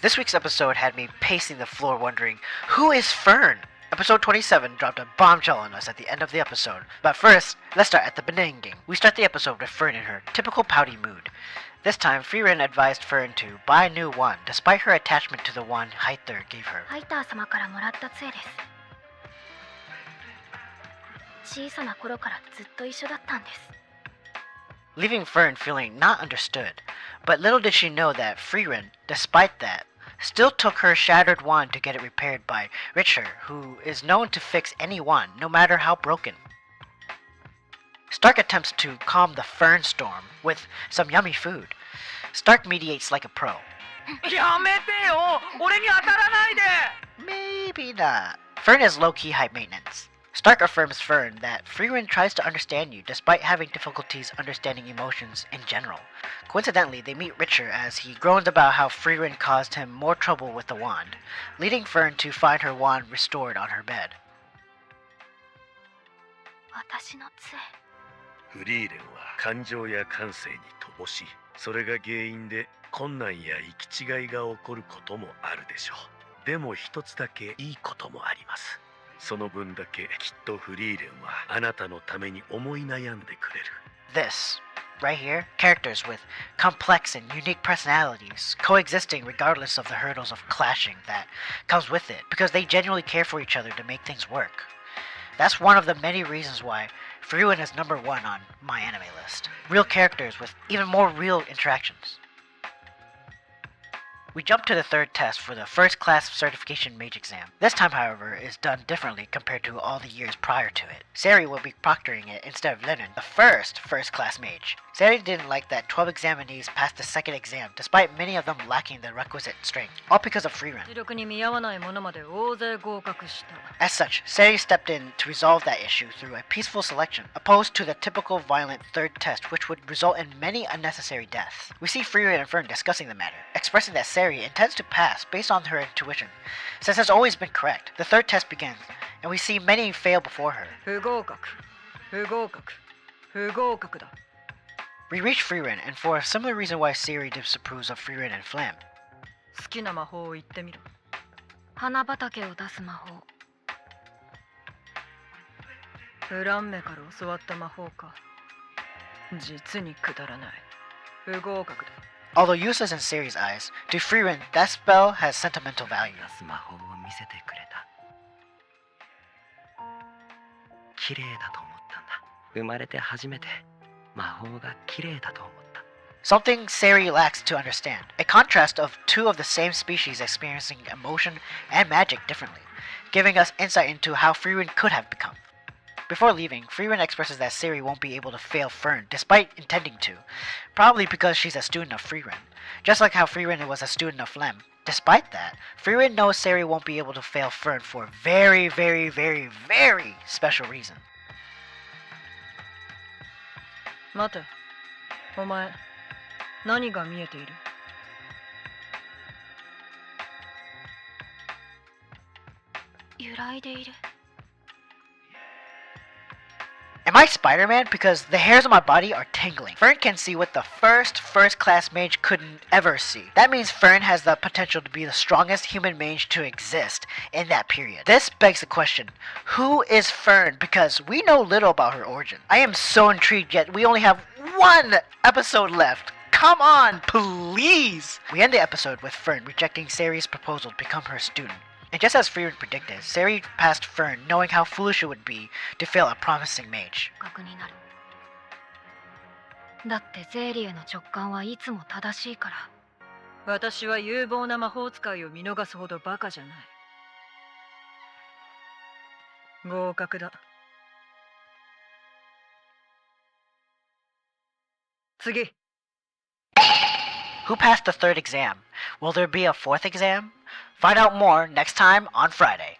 This week's episode had me pacing the floor wondering, who is Fern? Episode 27 dropped a bombshell on us at the end of the episode. But first, let's start at the beginning. We start the episode with Fern in her typical pouty mood. This time, Frieren advised Fern to buy a new wand, despite her attachment to the wand Haiter gave her. ハイター様からもらった杖です。小さな頃からずっと一緒だったんです。 Leaving Fern feeling not understood. But little did she know that Frieren, despite that, still took her shattered wand to get it repaired by Richer, who is known to fix any wand, no matter how broken. Stark attempts to calm the Fern storm with some yummy food. Stark mediates like a pro. Maybe not. Fern is low-key high maintenance. Stark affirms Fern that Frieren tries to understand you despite having difficulties understanding emotions in general. Coincidentally, they meet Richer as he groans about how Frieren caused him more trouble with the wand, leading Fern to find her wand restored on her bed. 私の杖。フリーレンは感情や感性に乏しい。それが原因で困難や行き違いが起こることもあるでしょう。でも一つだけいいこともあります。その分だけきっとフリーレンはあなたのために思い悩んでくれる。 This, right here, characters with complex and unique personalities, coexisting regardless of the hurdles of clashing that comes with it, because they genuinely care for each other to make things work. That's one of the many reasons why Frieren is number 1 on MyAnimeList. Real characters with even more real interactions. We jump to the third test for the first class certification mage exam. This time, however, is done differently compared to all the years prior to it. Serie will be proctoring it instead of Lennon, the first class mage. Serie didn't like that 12 examinees passed the second exam, despite many of them lacking the requisite strength, all because of Frieren. As such, Serie stepped in to resolve that issue through a peaceful selection, opposed to the typical violent third test which would result in many unnecessary deaths. We see Frieren and Fern discussing the matter, expressing that Serie intends to pass based on her intuition, since has always been correct. The third test begins, and we see many fail before her. We reach Frieren, and for a similar reason why Serie disapproves of Frieren and Flam. 好きな魔法を言ってみろ。花畑を出す魔法。フランメから教わった魔法か。実にくだらない。不合格だ。 Although useless in Serie's eyes, to Frieren, that spell has sentimental value. 魔法を見せてくれた。綺麗だと思ったんだ。生まれて初めて魔法が綺麗だと思った。 Something Serie lacks to understand. A contrast of two of the same species experiencing emotion and magic differently, giving us insight into how Frieren could have become. Before leaving, Frieren expresses that Serie won't be able to fail Fern despite intending to, probably because she's a student of Frieren, just like how Frieren was a student of Flem. Despite that, Frieren knows Serie won't be able to fail Fern for a very, very, very, very special reason. 待て、お前、何が見えている？揺らいでいる。 Am I Spider-Man? Because the hairs on my body are tingling. Fern can see what the first-class mage couldn't ever see. That means Fern has the potential to be the strongest human mage to exist in that period. This begs the question, who is Fern? Because we know little about her origin. I am so intrigued, yet we only have one episode left. Come on, please! We end the episode with Fern rejecting Serie's proposal to become her student. And just as Frieren predicted, Serie passed Fern knowing how foolish it would be to fail a promising mage. だってゼリエの直感はいつも正しいから。私は有望な魔法使いを見逃すほどバカじゃない。合格だ。次。 Who passed the third exam? Will there be a fourth exam? Find out more next time on Friday.